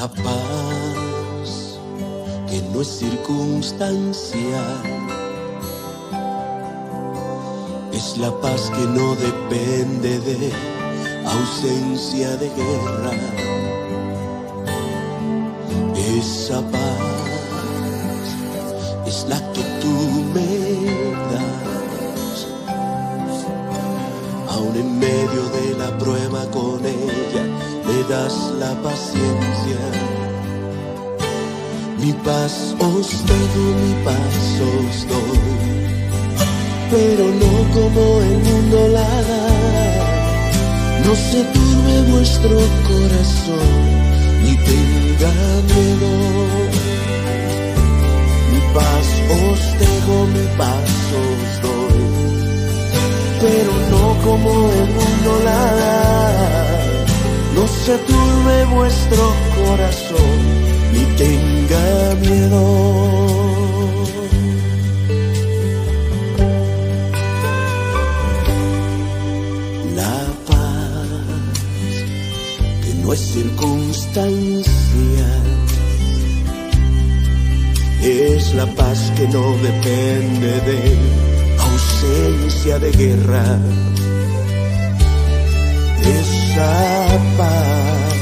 La paz que no es circunstancial, es la paz que no depende de ausencia de guerra. Esa paz es la que tú me das, aún en medio de la prueba con ella me das la paciencia. Mi paz os dejo, mi paz os doy, pero no como el mundo la da. No se turbe vuestro corazón, ni tenga miedo. Mi paz os dejo, mi paz os doy, pero no como el mundo la da. No se turbe vuestro corazón, ni tenga miedo. La paz que no es circunstancial, es la paz que no depende de ausencia de guerra. Esa paz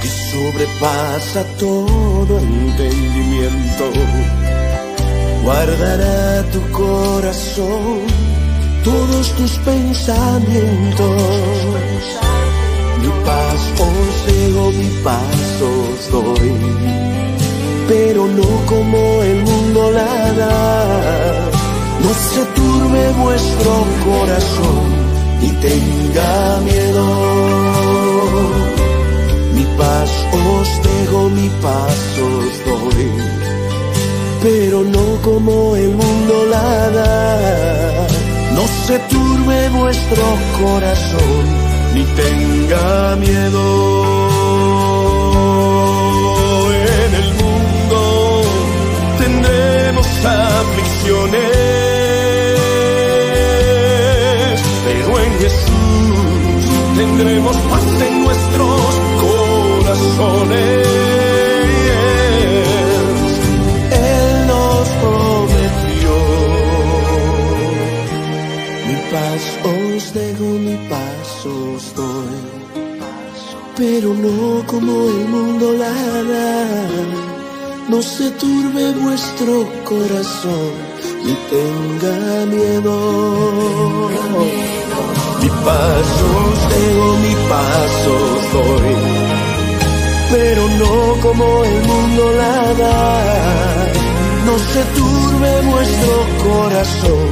que sobrepasa todo entendimiento, guardará tu corazón, todos tus pensamientos. Mi paz os dejo, mi paz os doy, pero no como el mundo la da. No se turbe vuestro corazón, ni tenga miedo. Mi paz os dejo, mi paz os doy, pero no como el mundo la da. No se turbe vuestro corazón, ni tenga miedo. En el mundo tendremos aflicciones, pero en Jesús tendremos paz en nuestros corazones. Él nos prometió: mi paz os dejo, mi paz os doy, pero no como el mundo la da. No se turbe vuestro corazón, ni tenga miedo. Mi paz os dejo, mi paz os doy, pero no como el mundo la da. No se turbe vuestro corazón,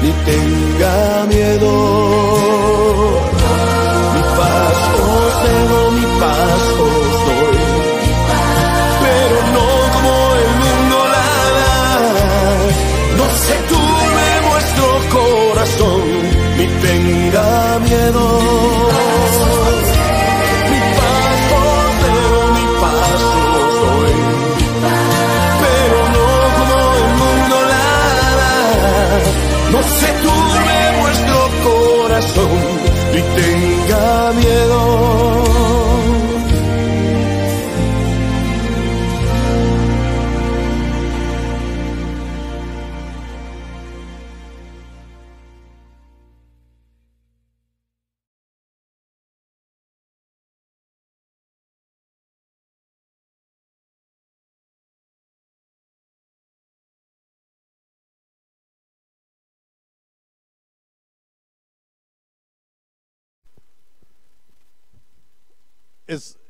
ni tenga miedo. Mi paz os dejo, mi paz os doy, pero no como el mundo la da. No se turbe vuestro corazón, ni tenga miedo. Mi paz os dejo, mi paz os doy, pero no como el mundo la da. No se turbe vuestro corazón, ni tenga miedo.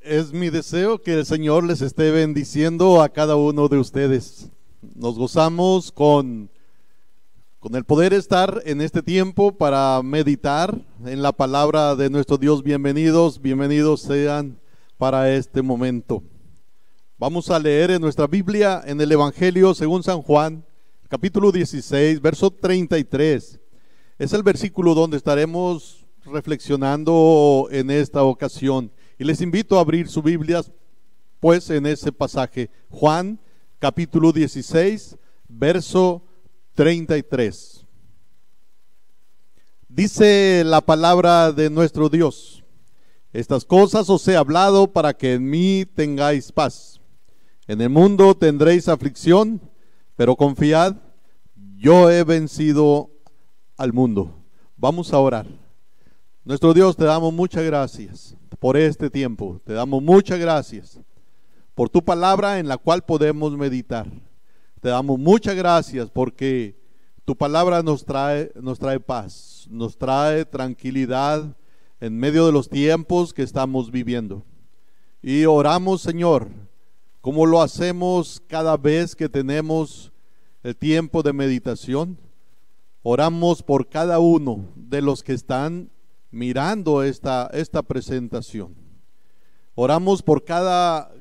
Es mi deseo que el Señor les esté bendiciendo a cada uno de ustedes. Nos gozamos con el poder estar en este tiempo para meditar en la palabra de nuestro Dios. Bienvenidos sean para este momento. Vamos a leer en nuestra Biblia, en el Evangelio según San Juan, capítulo 16, verso 33. Es el versículo donde estaremos reflexionando en esta ocasión. Y les invito a abrir sus Biblias, pues, en ese pasaje. Juan, capítulo 16, verso 33. Dice la palabra de nuestro Dios: Estas cosas os he hablado para que en mí tengáis paz. En el mundo tendréis aflicción, pero confiad, yo he vencido al mundo. Vamos a orar. Nuestro Dios, te damos muchas gracias por este tiempo. Te damos muchas gracias por tu palabra en la cual podemos meditar. Te damos muchas gracias porque tu palabra nos trae paz, nos trae tranquilidad en medio de los tiempos que estamos viviendo. Y oramos, Señor, como lo hacemos cada vez que tenemos el tiempo de meditación. Oramos por cada uno de los que están mirando esta presentación. Oramos por cada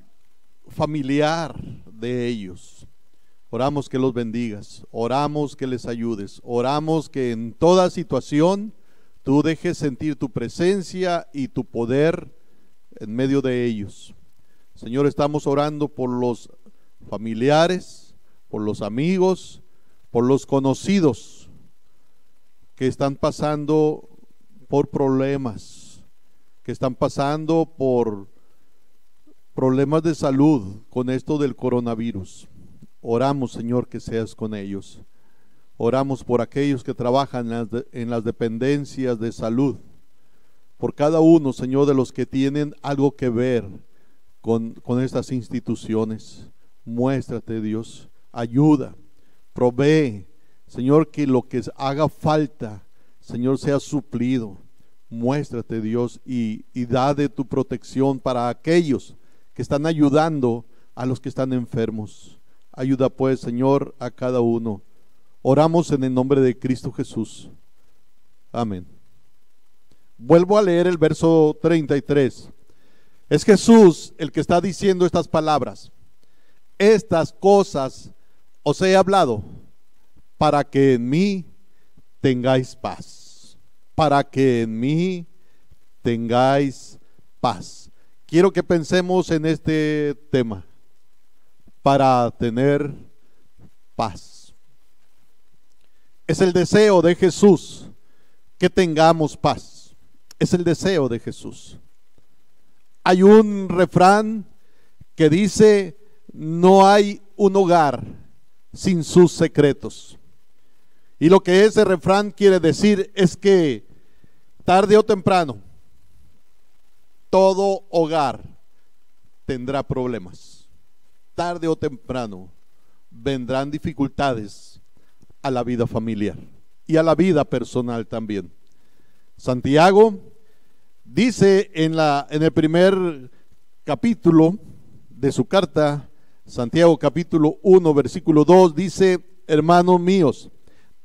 familiar de ellos. Oramos que los bendigas, oramos que les ayudes, oramos que en toda situación tú dejes sentir tu presencia y tu poder en medio de ellos. Señor, estamos orando por los familiares, por los amigos, por los conocidos que están pasando por problemas, que están pasando por problemas de salud con esto del coronavirus. Oramos, Señor, que seas con ellos. Oramos por aquellos que trabajan en las dependencias de salud, por cada uno, Señor, de los que tienen algo que ver con estas instituciones. Muéstrate, Dios, ayuda, provee, Señor, que lo que haga falta, Señor, sea suplido. Muéstrate, Dios, y da de tu protección para aquellos que están ayudando a los que están enfermos. Ayuda pues, Señor, a cada uno. Oramos en el nombre de Cristo Jesús. Amén. Vuelvo a leer el verso 33. Es Jesús el que está diciendo estas palabras. Estas cosas os he hablado para que en mí tengáis paz. Para que en mí tengáis paz. Quiero que pensemos en este tema. Para tener paz. Es el deseo de Jesús que tengamos paz. Es el deseo de Jesús. Hay un refrán que dice: no hay un hogar sin sus secretos. Y lo que ese refrán quiere decir es que tarde o temprano todo hogar tendrá problemas. Tarde o temprano vendrán dificultades a la vida familiar y a la vida personal también. Santiago dice en el primer capítulo de su carta, Santiago capítulo 1 versículo 2, dice: hermanos míos,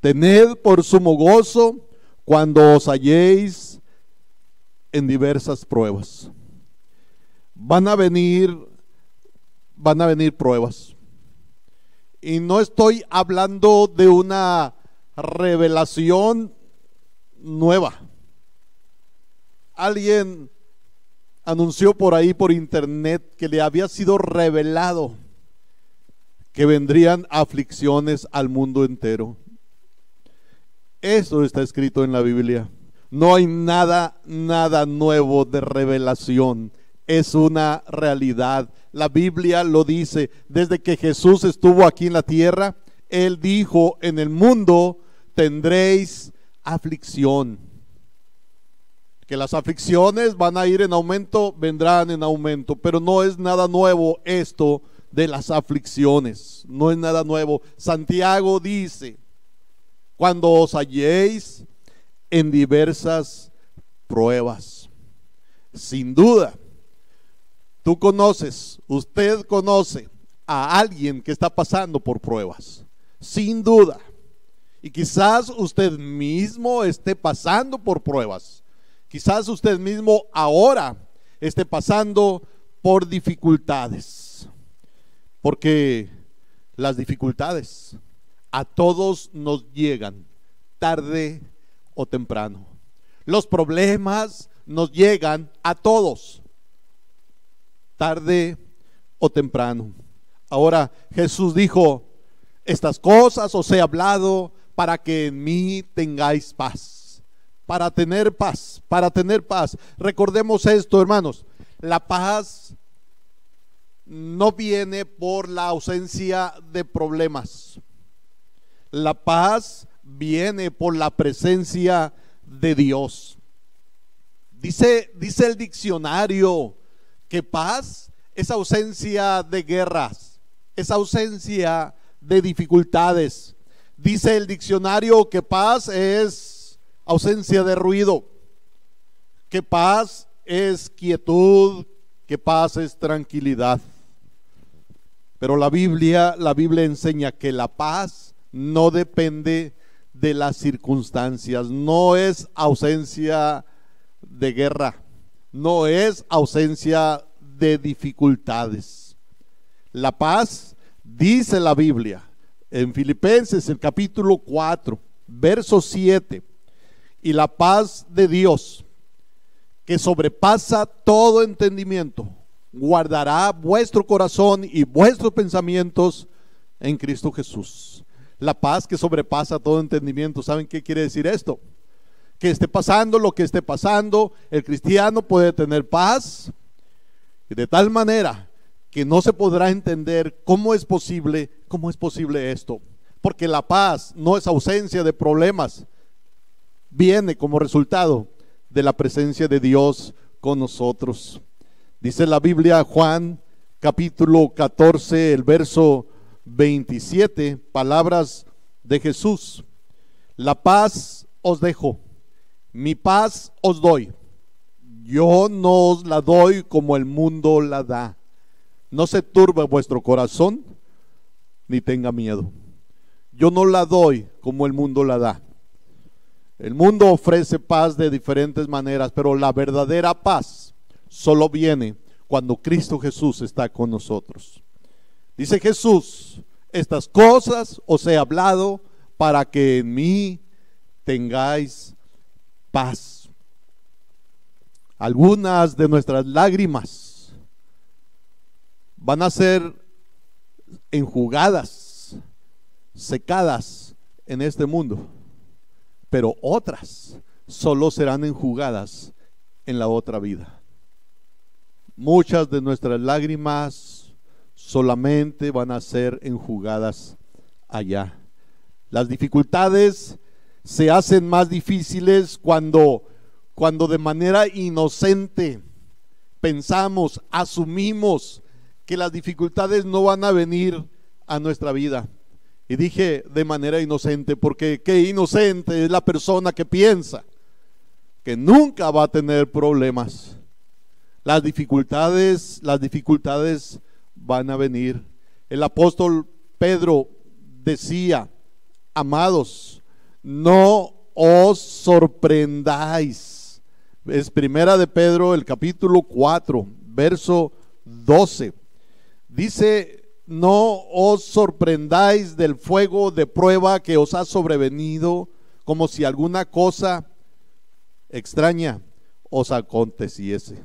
tened por sumo gozo cuando os halléis en diversas pruebas. Van a venir pruebas. Y no estoy hablando de una revelación nueva. Alguien anunció por ahí por internet que le había sido revelado que vendrían aflicciones al mundo entero. Eso está escrito en la Biblia. No hay nada nuevo de revelación. Es una realidad. La Biblia lo dice. Desde que Jesús estuvo aquí en la tierra, Él dijo: en el mundo tendréis aflicción. Que las aflicciones van a ir en aumento, vendrán en aumento. Pero no es nada nuevo esto de las aflicciones. No es nada nuevo. Santiago dice: cuando os halléis en diversas pruebas. Sin duda, tú conoces, usted conoce a alguien que está pasando por pruebas, sin duda. Y quizás usted mismo esté pasando por pruebas. Quizás usted mismo ahora esté pasando por dificultades. Porque las dificultades a todos nos llegan, tarde o temprano. Los problemas nos llegan a todos, tarde o temprano. Ahora Jesús dijo: estas cosas os he hablado para que en mí tengáis paz. para tener paz, para tener paz. Recordemos esto, hermanos, la paz no viene por la ausencia de problemas. La paz viene por la presencia de Dios. Dice el diccionario que paz es ausencia de guerras, es ausencia de dificultades. Dice el diccionario que paz es ausencia de ruido, que paz es quietud, que paz es tranquilidad. Pero la Biblia enseña que la paz no depende de las circunstancias, no es ausencia de guerra, no es ausencia de dificultades. La paz, dice la Biblia en Filipenses, el capítulo 4, verso 7, y la paz de Dios, que sobrepasa todo entendimiento, guardará vuestro corazón y vuestros pensamientos en Cristo Jesús. La paz que sobrepasa todo entendimiento. ¿Saben qué quiere decir esto? Que esté pasando lo que esté pasando, el cristiano puede tener paz, y de tal manera que no se podrá entender cómo es posible esto. Porque la paz no es ausencia de problemas, viene como resultado de la presencia de Dios con nosotros. Dice la Biblia, Juan capítulo 14, el verso 27, palabras de Jesús: la paz os dejo, mi paz os doy, yo no os la doy como el mundo la da. No se turbe vuestro corazón, ni tenga miedo. Yo no la doy como el mundo la da. El mundo ofrece paz de diferentes maneras, pero la verdadera paz solo viene cuando Cristo Jesús está con nosotros. Dice Jesús: estas cosas os he hablado para que en mí tengáis paz. Algunas de nuestras lágrimas van a ser enjugadas, secadas en este mundo, pero otras solo serán enjugadas en la otra vida. Muchas de nuestras lágrimas solamente van a ser enjugadas allá. Las dificultades se hacen más difíciles cuando de manera inocente pensamos, asumimos que las dificultades no van a venir a nuestra vida. Y dije de manera inocente porque qué inocente es la persona que piensa que nunca va a tener problemas. Las dificultades van a venir. El apóstol Pedro decía: amados, no os sorprendáis. Es primera de Pedro, el capítulo 4, verso 12. Dice: no os sorprendáis del fuego de prueba que os ha sobrevenido, como si alguna cosa extraña os aconteciese.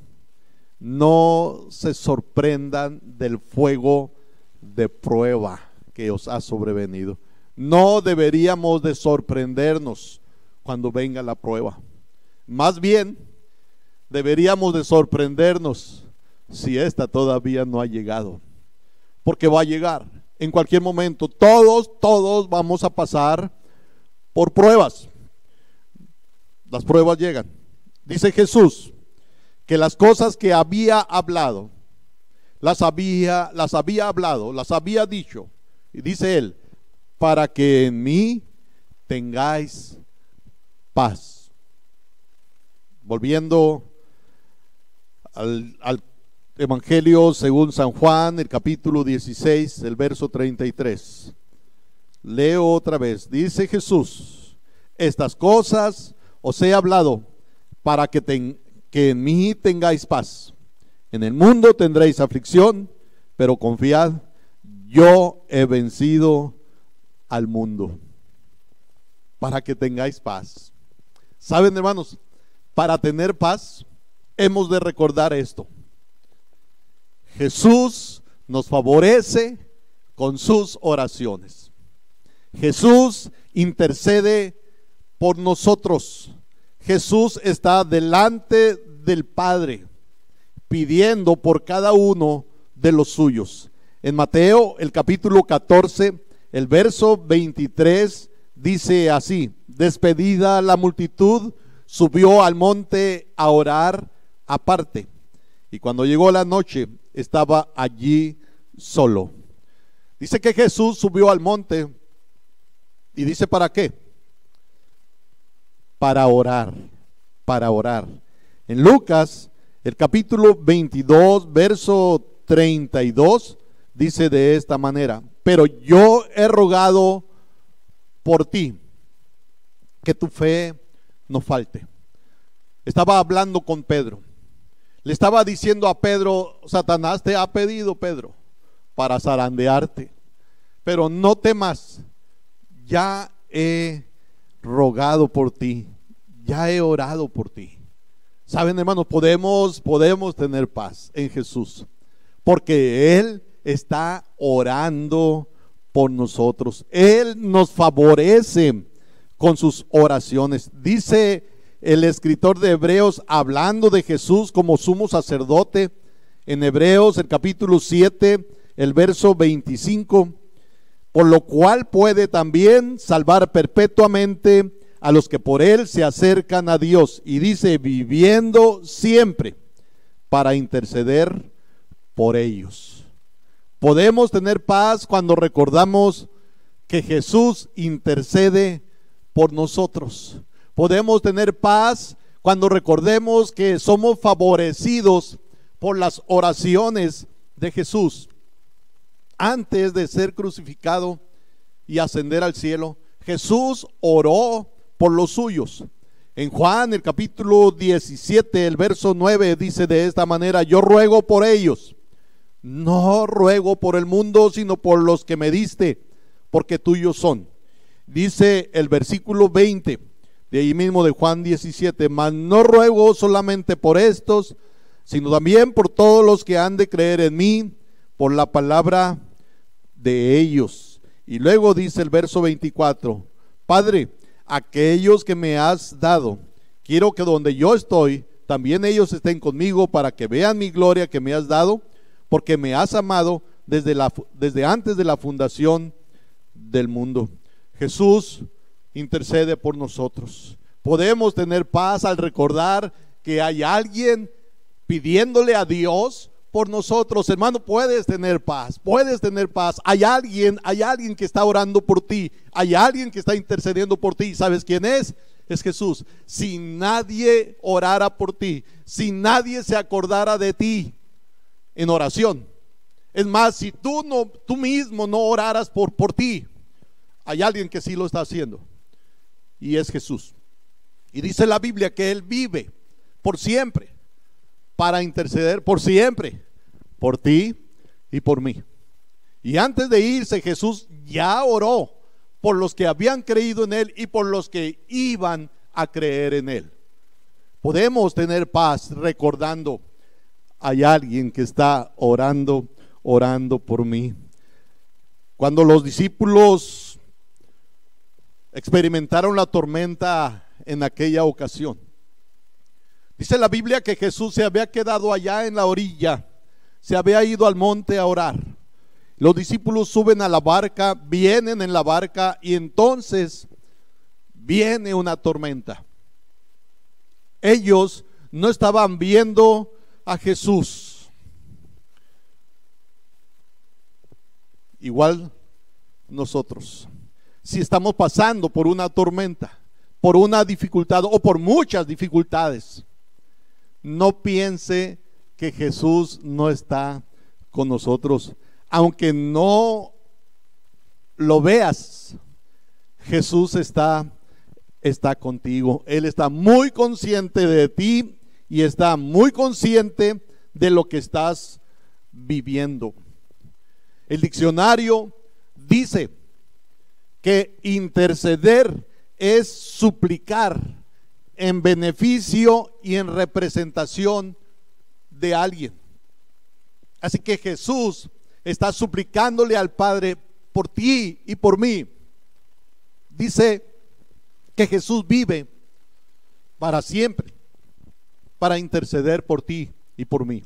No se sorprendan del fuego de prueba que os ha sobrevenido. No deberíamos de sorprendernos cuando venga la prueba. Más bien, deberíamos de sorprendernos si esta todavía no ha llegado. Porque va a llegar en cualquier momento. Todos vamos a pasar por pruebas. Las pruebas llegan. Dice Jesús que las cosas que había hablado, las había dicho. Y dice él: para que en mí tengáis paz. Volviendo al Evangelio según San Juan, el capítulo 16, el verso 33. Leo otra vez. Dice Jesús: estas cosas os he hablado para que en mí tengáis paz. En el mundo tendréis aflicción, pero confiad, yo he vencido al mundo. Para que tengáis paz. ¿Saben, hermanos? Para tener paz hemos de recordar esto: Jesús nos favorece con sus oraciones. Jesús intercede por nosotros. Jesús está delante del Padre pidiendo por cada uno de los suyos. En Mateo, el capítulo 14, el verso 23 dice así: despedida la multitud, subió al monte a orar aparte, y cuando llegó la noche estaba allí solo. Dice que Jesús subió al monte, y dice ¿para qué? Para orar, para orar. En Lucas, el capítulo 22, verso 32, dice de esta manera: pero yo he rogado por ti, que tu fe no falte. Estaba hablando con Pedro. Le estaba diciendo a Pedro: Satanás te ha pedido, Pedro, para zarandearte, pero no temas, ya he rogado por ti, ya he orado por ti. Saben, hermanos, podemos tener paz en Jesús, porque Él está orando por nosotros. Él nos favorece con sus oraciones. Dice el escritor de Hebreos, hablando de Jesús como sumo sacerdote, en Hebreos el capítulo 7, el verso 25: por lo cual puede también salvar perpetuamente a los que por Él se acercan a Dios. Y dice, viviendo siempre para interceder por ellos. Podemos tener paz cuando recordamos que Jesús intercede por nosotros. Podemos tener paz cuando recordemos que somos favorecidos por las oraciones de Jesús. Antes de ser crucificado y ascender al cielo, Jesús oró por los suyos. En Juan, el capítulo 17, el verso 9, dice de esta manera: yo ruego por ellos, no ruego por el mundo, sino por los que me diste, porque tuyos son. Dice el versículo 20 de ahí mismo de Juan 17: mas no ruego solamente por estos, sino también por todos los que han de creer en mí por la palabra de ellos. Y luego dice el verso 24: Padre, aquellos que me has dado, quiero que donde yo estoy, también ellos estén conmigo, para que vean mi gloria que me has dado, porque me has amado desde antes de la fundación del mundo. Jesús intercede por nosotros. Podemos tener paz al recordar que hay alguien pidiéndole a Dios por nosotros. Hermano, puedes tener paz, puedes tener paz. Hay alguien que está orando por ti, hay alguien que está intercediendo por ti. ¿Sabes quién es? Es Jesús. Si nadie orara por ti, si nadie se acordara de ti en oración, es más, si tú mismo no oraras por ti, hay alguien que sí lo está haciendo, y es Jesús. Y dice la Biblia que Él vive por siempre para interceder por siempre por ti y por mí. Y antes de irse, Jesús ya oró por los que habían creído en Él y por los que iban a creer en Él. Podemos tener paz recordando: hay alguien que está orando por mí. Cuando los discípulos experimentaron la tormenta en aquella ocasión, dice la Biblia que Jesús se había quedado allá en la orilla, se había ido al monte a orar. Los discípulos suben a la barca, vienen en la barca, y entonces viene una tormenta. Ellos no estaban viendo a Jesús. Igual nosotros, si estamos pasando por una tormenta, por una dificultad o por muchas dificultades, no piense que Jesús no está con nosotros. Aunque no lo veas, Jesús está contigo. Él está muy consciente de ti y está muy consciente de lo que estás viviendo. El diccionario dice que interceder es suplicar en beneficio y en representación de alguien. Así que Jesús está suplicándole al Padre por ti y por mí. Dice que Jesús vive para siempre, para interceder por ti y por mí.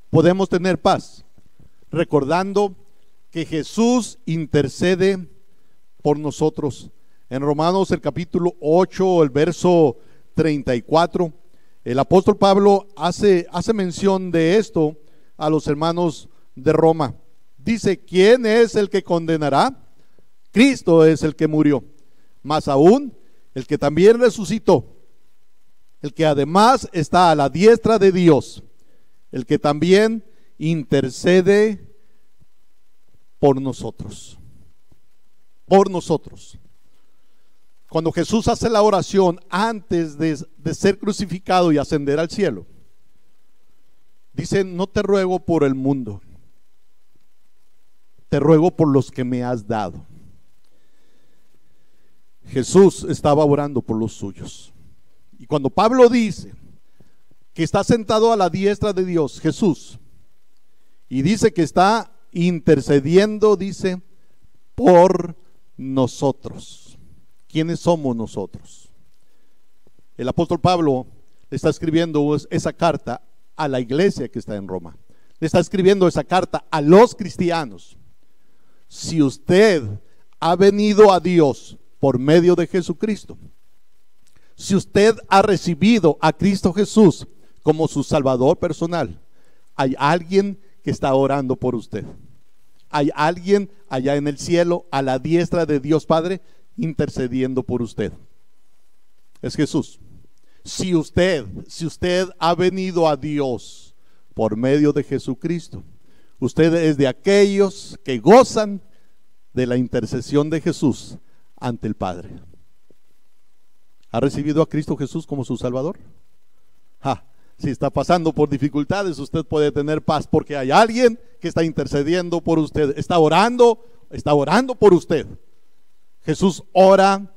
Podemos tener paz recordando que Jesús intercede por nosotros. En Romanos el capítulo 8, el verso 34, el apóstol Pablo hace mención de esto a los hermanos de Roma. Dice: ¿quién es el que condenará? Cristo es el que murió, más aún el que también resucitó, el que además está a la diestra de Dios, el que también intercede por nosotros. Por nosotros. Cuando Jesús hace la oración antes de ser crucificado y ascender al cielo, dice: no te ruego por el mundo, te ruego por los que me has dado. Jesús estaba orando por los suyos. Y cuando Pablo dice que está sentado a la diestra de Dios, Jesús, y dice que está intercediendo, dice, por nosotros. ¿Quiénes somos nosotros? El apóstol Pablo le está escribiendo esa carta a la iglesia que está en Roma. Le está escribiendo esa carta a los cristianos. Si usted ha venido a Dios por medio de Jesucristo, si usted ha recibido a Cristo Jesús como su Salvador personal, hay alguien que está orando por usted. Hay alguien allá en el cielo, a la diestra de Dios Padre, intercediendo por usted. Es Jesús. Si usted ha venido a Dios por medio de Jesucristo, usted es de aquellos que gozan de la intercesión de Jesús ante el Padre. ¿Ha recibido a Cristo Jesús como su Salvador? Si está pasando por dificultades, usted puede tener paz, porque hay alguien que está intercediendo por usted, está orando por usted. Jesús ora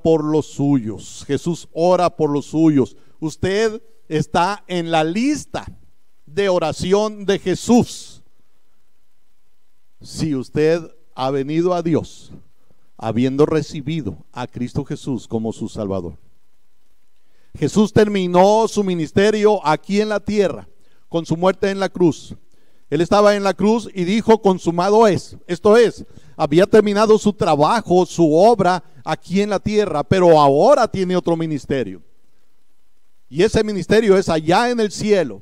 por los suyos. Jesús ora por los suyos. Usted está en la lista de oración de Jesús. Si usted ha venido a Dios habiendo recibido a Cristo Jesús como su Salvador. Jesús terminó su ministerio aquí en la tierra con su muerte en la cruz. Él estaba en la cruz y dijo: consumado es. Esto es, había terminado su trabajo, su obra aquí en la tierra, pero ahora tiene otro ministerio. Y ese ministerio es allá en el cielo.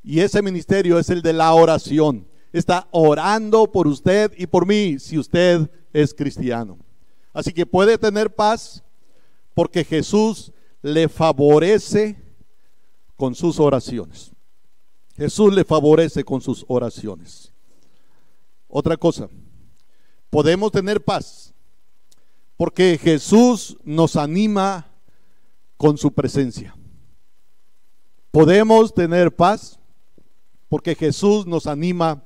Y ese ministerio es el de la oración. Está orando por usted y por mí, si usted es cristiano. Así que puede tener paz porque Jesús le favorece con sus oraciones. Jesús le favorece con sus oraciones. Otra cosa, podemos tener paz porque Jesús nos anima con su presencia. Podemos tener paz porque Jesús nos anima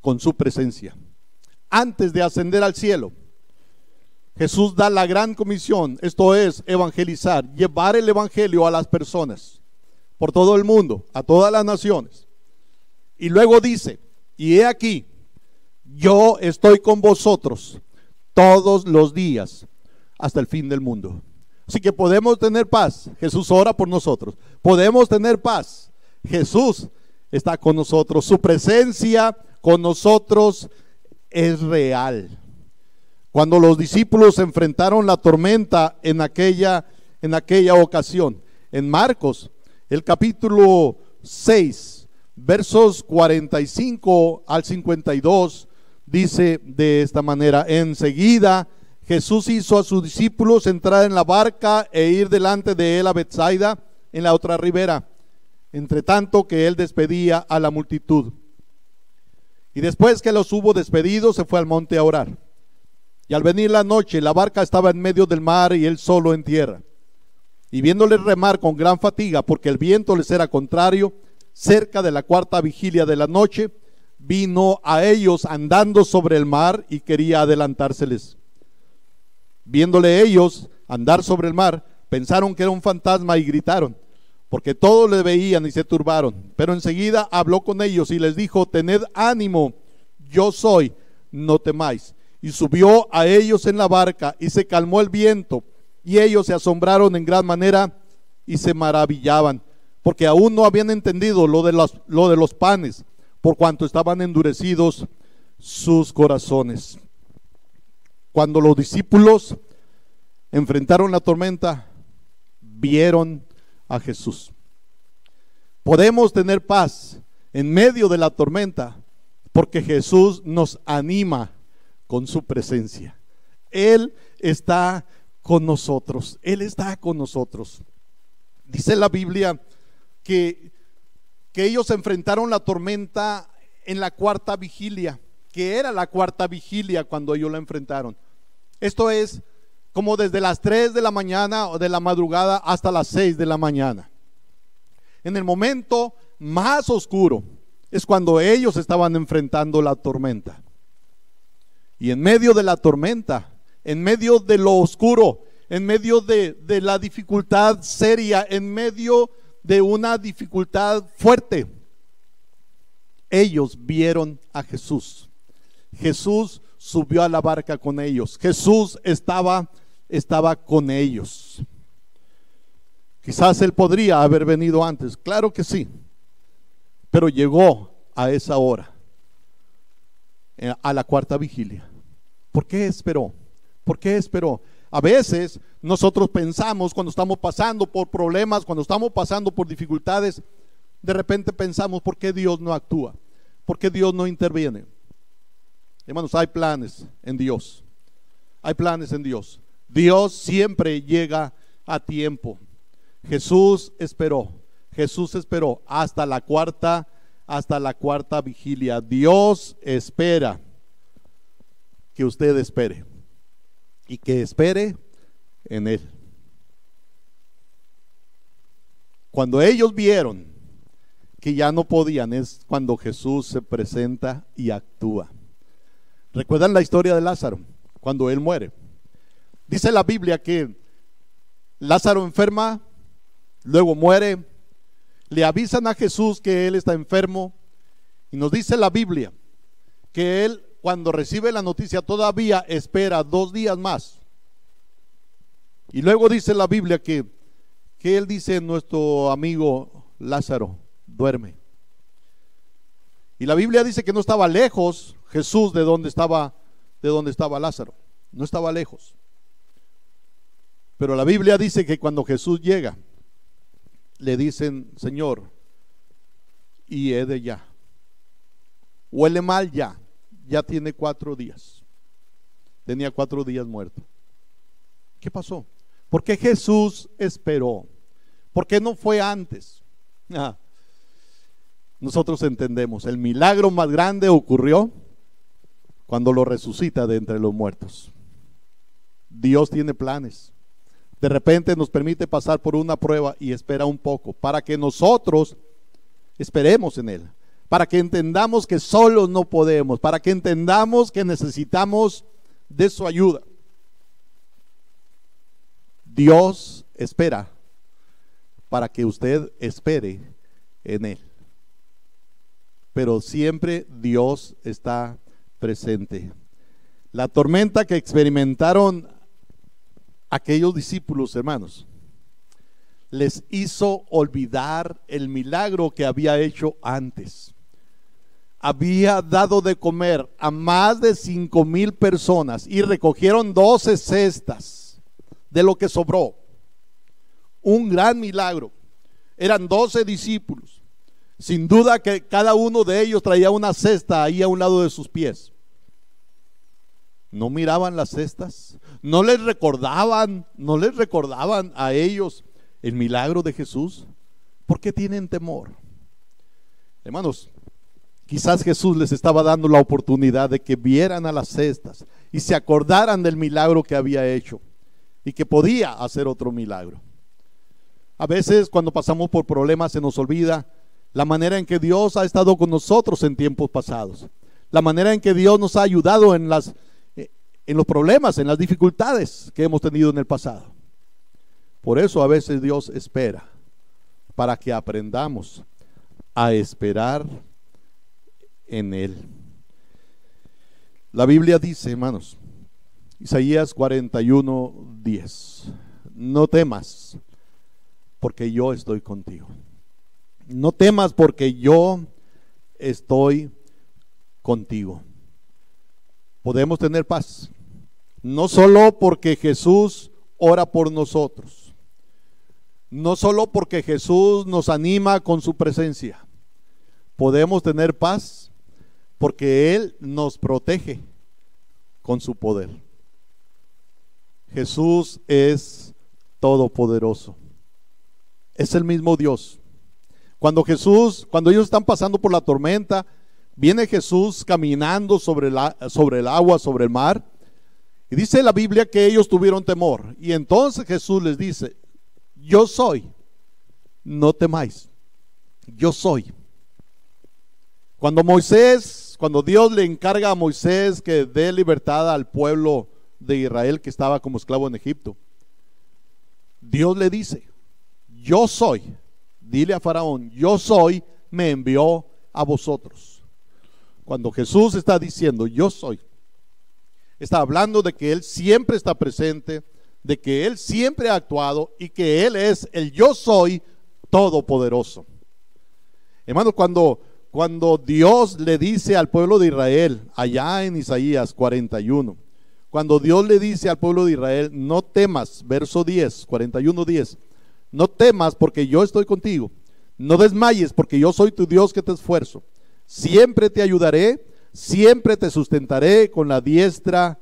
con su presencia. Antes de ascender al cielo, Jesús da la gran comisión, esto es, evangelizar, llevar el evangelio a las personas, por todo el mundo, a todas las naciones. Y luego dice: y he aquí, yo estoy con vosotros todos los días hasta el fin del mundo. Así que podemos tener paz. Jesús ora por nosotros. Podemos tener paz. Jesús está con nosotros. Su presencia con nosotros es real. Cuando los discípulos enfrentaron la tormenta en aquella ocasión, en Marcos, el capítulo 6, versos 45 al 52, dice de esta manera: enseguida Jesús hizo a sus discípulos entrar en la barca e ir delante de él a Betsaida, en la otra ribera, entre tanto que él despedía a la multitud. Y después que los hubo despedido, se fue al monte a orar. Y al venir la noche, la barca estaba en medio del mar y él solo en tierra. Y viéndoles remar con gran fatiga, porque el viento les era contrario, cerca de la cuarta vigilia de la noche, vino a ellos andando sobre el mar y quería adelantárseles. Viéndole ellos andar sobre el mar, pensaron que era un fantasma y gritaron, porque todos le veían y se turbaron. Pero enseguida habló con ellos y les dijo: tened ánimo, yo soy, no temáis. Y subió a ellos en la barca y se calmó el viento, Y ellos se asombraron en gran manera y se maravillaban, porque aún no habían entendido lo de los panes, por cuanto estaban endurecidos sus corazones. Cuando los discípulos enfrentaron la tormenta, vieron a Jesús. Podemos tener paz en medio de la tormenta porque Jesús nos anima con su presencia. Él está con nosotros. Él está con nosotros. Dice la Biblia que ellos enfrentaron la tormenta en la cuarta vigilia, que era la cuarta vigilia cuando ellos la enfrentaron. Esto es como desde las 3 de la mañana o de la madrugada hasta las 6 de la mañana. En el momento más oscuro es cuando ellos estaban enfrentando la tormenta. Y en medio de la tormenta, en medio de lo oscuro, en medio de la dificultad seria, en medio de una dificultad fuerte, ellos vieron a Jesús. Jesús subió a la barca con ellos. Jesús estaba con ellos. Quizás Él podría haber venido antes, claro que sí, pero llegó a esa hora, a la cuarta vigilia. ¿Por qué esperó? ¿Por qué esperó? A veces nosotros pensamos, cuando estamos pasando por problemas, cuando estamos pasando por dificultades, de repente pensamos, ¿por qué Dios no actúa? ¿Por qué Dios no interviene? Hermanos, hay planes en Dios. Hay planes en Dios. Dios siempre llega a tiempo. Jesús esperó hasta la cuarta vigilia. Dios espera que usted espere y que espere en Él. Cuando ellos vieron que ya no podían, es cuando Jesús se presenta y actúa. ¿Recuerdan la historia de Lázaro? Cuando él muere. Dice la Biblia que Lázaro enferma, luego muere, le avisan a Jesús que él está enfermo, y nos dice la Biblia que él, cuando recibe la noticia, todavía espera 2 días más. Y luego dice la Biblia que él dice: nuestro amigo Lázaro duerme. Y la Biblia dice que no estaba lejos Jesús de donde estaba Lázaro, no estaba lejos. Pero la Biblia dice que cuando Jesús llega, le dicen: Señor, hiede ya, huele mal ya tiene 4 días. Tenía 4 días muerto. ¿Qué pasó? ¿Por qué Jesús esperó? ¿Por qué no fue antes? Nosotros entendemos, el milagro más grande ocurrió cuando lo resucita de entre los muertos. Dios tiene planes. De repente nos permite pasar por una prueba y espera un poco para que nosotros esperemos en Él, para que entendamos que solos no podemos, para que entendamos que necesitamos de su ayuda. Dios espera para que usted espere en Él, pero siempre Dios está presente. La tormenta que experimentaron aquellos discípulos, hermanos, les hizo olvidar el milagro que había hecho antes. Había dado de comer a más de 5,000 personas y recogieron 12 cestas de lo que sobró. Un gran milagro. Eran 12 discípulos. Sin duda que cada uno de ellos traía una cesta ahí a un lado de sus pies. ¿No miraban las cestas? ¿No les recordaban a ellos el milagro de Jesús? ¿Por qué tienen temor? Hermanos, quizás Jesús les estaba dando la oportunidad de que vieran a las cestas y se acordaran del milagro que había hecho y que podía hacer otro milagro. A veces cuando pasamos por problemas se nos olvida la manera en que Dios ha estado con nosotros en tiempos pasados, la manera en que Dios nos ha ayudado en los problemas, en las dificultades que hemos tenido en el pasado. Por eso a veces Dios espera, para que aprendamos a esperar en Él. La Biblia dice, hermanos, Isaías 41:10, no temas, porque yo estoy contigo. No temas porque yo estoy contigo. Podemos tener paz, no solo porque Jesús ora por nosotros, no solo porque Jesús nos anima con su presencia. Podemos tener paz porque Él nos protege con su poder. Jesús es todopoderoso. Es el mismo Dios. Cuando ellos están pasando por la tormenta, viene Jesús caminando sobre el agua, sobre el mar. Y dice la Biblia que ellos tuvieron temor. Y entonces Jesús les dice: yo soy, no temáis, yo soy. Cuando Dios le encarga a Moisés que dé libertad al pueblo de Israel que estaba como esclavo en Egipto, Dios le dice: yo soy, dile a Faraón, yo soy, me envió a vosotros. Cuando Jesús está diciendo yo soy, está hablando de que Él siempre está presente, de que Él siempre ha actuado y que Él es el yo soy todopoderoso. Hermanos, cuando Dios le dice al pueblo de Israel, allá en Isaías 41, cuando Dios le dice al pueblo de Israel: no temas, verso 10, 41:10, no temas porque yo estoy contigo, no desmayes porque yo soy tu Dios que te esfuerzo, siempre te ayudaré, siempre te sustentaré con la diestra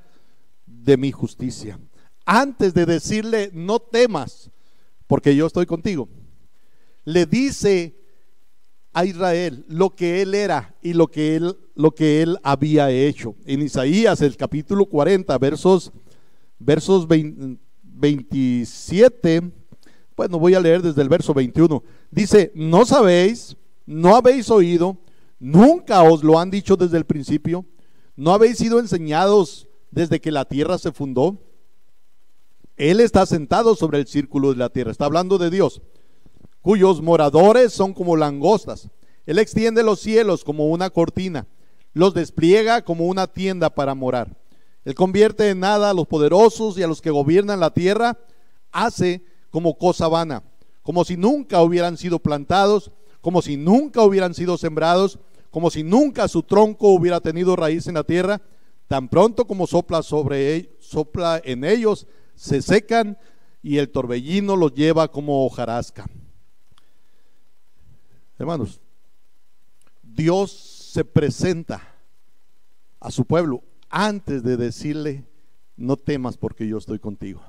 de mi justicia. Antes de decirle no temas porque yo estoy contigo, le dice a Israel lo que él era y lo que él había hecho. En Isaías, el capítulo 40, versos 27, bueno, voy a leer desde el verso 21. Dice: ¿no sabéis? ¿No habéis oído? ¿Nunca os lo han dicho desde el principio? ¿No habéis sido enseñados desde que la tierra se fundó? Él está sentado sobre el círculo de la tierra. Está hablando de Dios, cuyos moradores son como langostas. Él extiende los cielos como una cortina, los despliega como una tienda para morar. Él convierte en nada a los poderosos y a los que gobiernan la tierra hace como cosa vana, como si nunca hubieran sido plantados, como si nunca hubieran sido sembrados, como si nunca su tronco hubiera tenido raíz en la tierra. Tan pronto como sopla en ellos, se secan y el torbellino los lleva como hojarasca. Hermanos, Dios se presenta a su pueblo antes de decirle: no temas porque yo estoy contigo.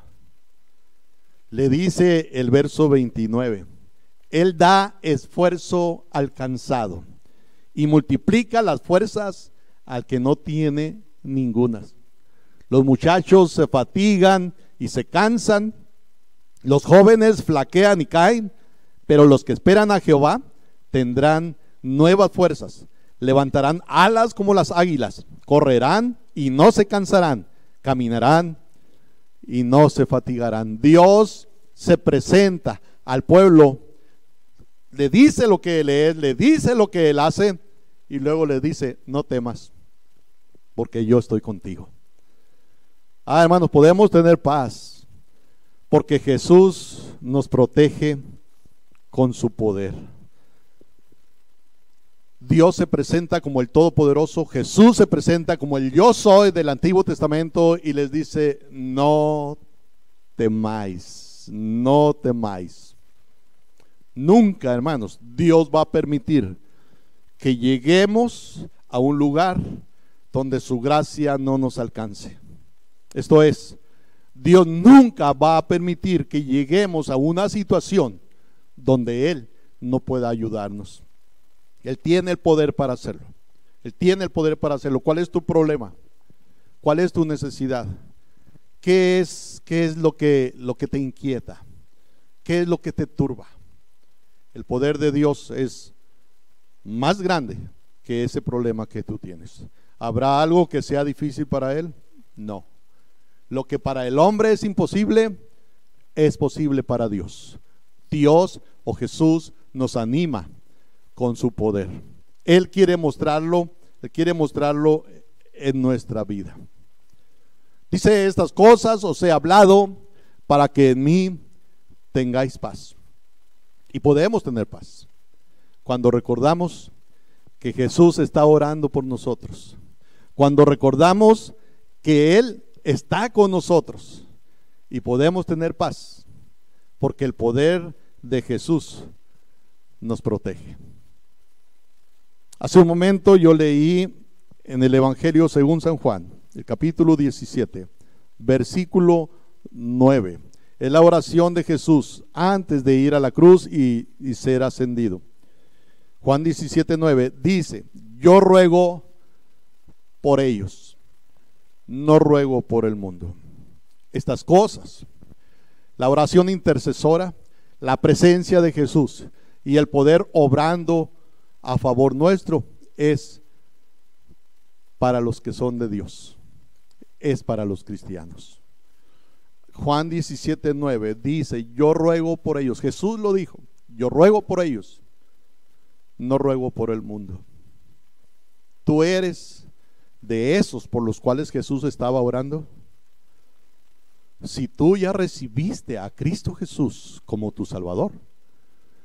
Le dice el verso 29: Él da esfuerzo al cansado y multiplica las fuerzas al que no tiene ningunas. Los muchachos se fatigan y se cansan, los jóvenes flaquean y caen, pero los que esperan a Jehová tendrán nuevas fuerzas, levantarán alas como las águilas, correrán y no se cansarán, caminarán y no se fatigarán. Dios se presenta al pueblo, le dice lo que Él es, le dice lo que Él hace y luego le dice: no temas porque yo estoy contigo. Hermanos, podemos tener paz porque Jesús nos protege con su poder. Dios se presenta como el Todopoderoso, Jesús se presenta como el yo soy del Antiguo Testamento y les dice: no temáis, no temáis. Nunca, hermanos, Dios va a permitir que lleguemos a un lugar donde su gracia no nos alcance. Esto es, Dios nunca va a permitir que lleguemos a una situación donde Él no pueda ayudarnos. Él tiene el poder para hacerlo. Él tiene el poder para hacerlo. ¿Cuál es tu problema? ¿Cuál es tu necesidad? ¿Qué es lo que te inquieta? ¿Qué es lo que te turba? El poder de Dios es más grande que ese problema que tú tienes. ¿Habrá algo que sea difícil para Él? No. Lo que para el hombre es imposible, es posible para Dios. Dios o Jesús nos anima con su poder. Él quiere mostrarlo en nuestra vida. Dice: estas cosas os he hablado para que en mí tengáis paz. Y podemos tener paz cuando recordamos que Jesús está orando por nosotros, cuando recordamos que Él está con nosotros, y podemos tener paz porque el poder de Jesús nos protege. Hace un momento yo leí en el Evangelio según San Juan, el capítulo 17, versículo 9. Es la oración de Jesús antes de ir a la cruz y ser ascendido. Juan 17:9 dice: yo ruego por ellos, no ruego por el mundo. Estas cosas, la oración intercesora, la presencia de Jesús y el poder obrando a favor nuestro, es para los que son de Dios, es para los cristianos. Juan 17:9 dice: yo ruego por ellos. Jesús lo dijo: yo ruego por ellos, no ruego por el mundo. ¿Tú eres de esos por los cuales Jesús estaba orando? Si tú ya recibiste a Cristo Jesús como tu Salvador,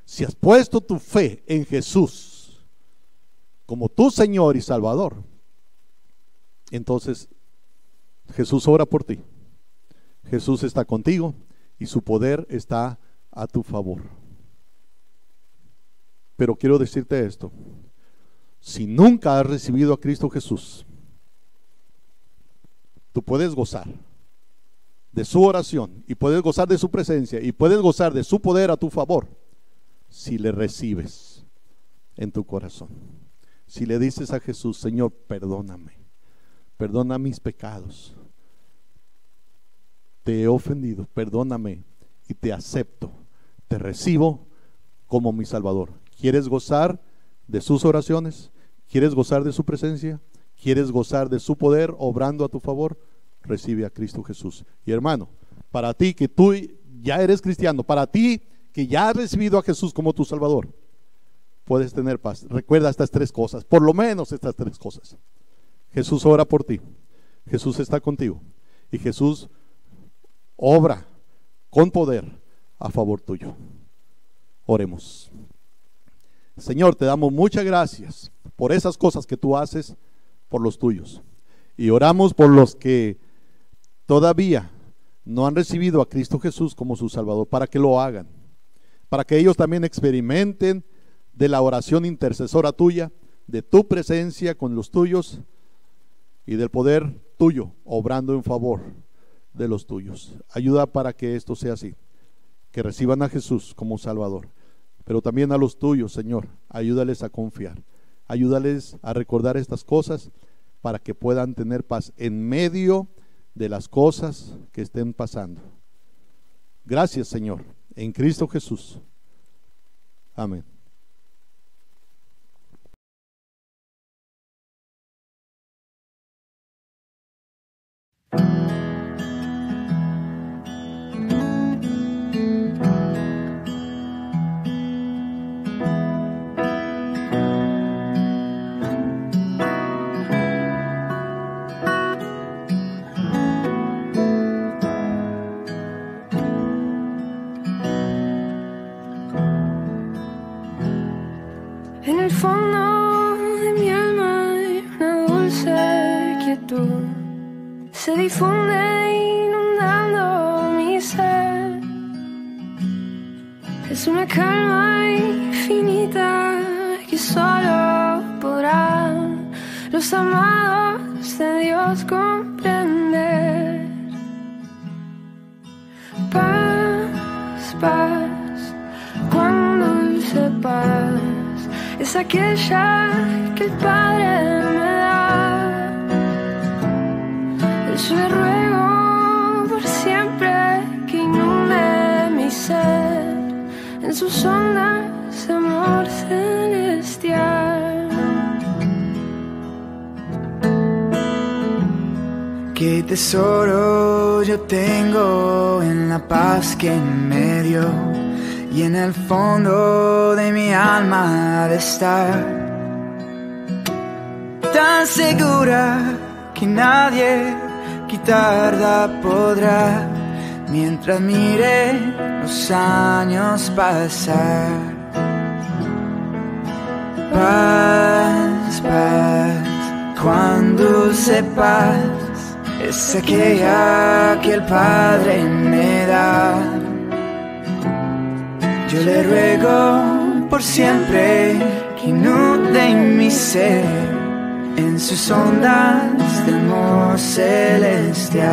si has puesto tu fe en Jesús como tu Señor y Salvador, entonces Jesús ora por ti. Jesús está contigo y su poder está a tu favor. Pero quiero decirte esto: si nunca has recibido a Cristo Jesús, tú puedes gozar de su oración y puedes gozar de su presencia y puedes gozar de su poder a tu favor si le recibes en tu corazón. Si le dices a Jesús: Señor, perdóname, perdona mis pecados, te he ofendido, perdóname y te acepto, te recibo como mi Salvador. ¿Quieres gozar de sus oraciones? ¿Quieres gozar de su presencia? ¿Quieres gozar de su poder obrando a tu favor? Recibe a Cristo Jesús. Y hermano, para ti que tú ya eres cristiano, para ti que ya has recibido a Jesús como tu Salvador, puedes tener paz. Recuerda estas tres cosas, por lo menos estas tres cosas. Jesús ora por ti, Jesús está contigo y Jesús obra con poder a favor tuyo. Oremos. Señor, te damos muchas gracias por esas cosas que tú haces por los tuyos, y oramos por los que todavía no han recibido a Cristo Jesús como su Salvador, para que lo hagan, para que ellos también experimenten de la oración intercesora tuya, de tu presencia con los tuyos y del poder tuyo obrando en favor de los tuyos. Ayuda para que esto sea así, que reciban a Jesús como Salvador, pero también a los tuyos, Señor, ayúdales a confiar, ayúdales a recordar estas cosas para que puedan tener paz en medio de las cosas que estén pasando. Gracias, Señor, en Cristo Jesús. Amén. En el fondo de mi alma hay una dulce quietud, se difunde inundando mi ser. Es una calma infinita que solo podrán los amados de Dios comprender. Paz, paz, cuán dulce paz es aquella que el Padre me da. Yo le ruego por siempre que inunde mi ser en sus ondas de amor celestial. Qué tesoro yo tengo en la paz que me dio, y en el fondo de mi alma ha de estar tan segura que nadie quitarla podrá. mientras mire los años pasar. Paz, paz, cuando sepas, es aquella que el Padre me da. Yo le ruego por siempre que inunde mi ser en sus ondas de amor celestial.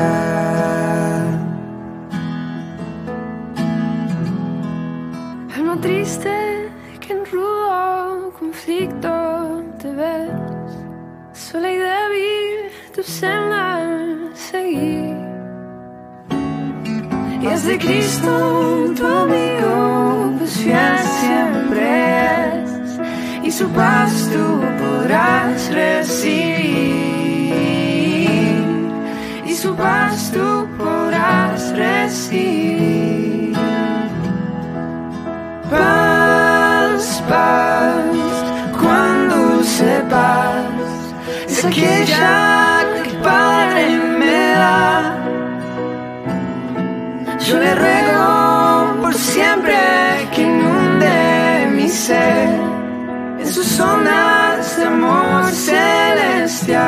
Alma triste que en rudo conflicto te ves, sola y débil tu senda seguir. Y es de Cristo tu amigo, pues fiel siempre es, y su paz tú podrás recibir, y su paz tú podrás recibir. Paz, paz, cuando sepas, es aquella que el Padre me da. Yo le ruego por siempre que inunde mi ser en sus ondas de amor celestial,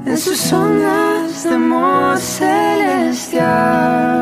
en sus ondas de amor celestial.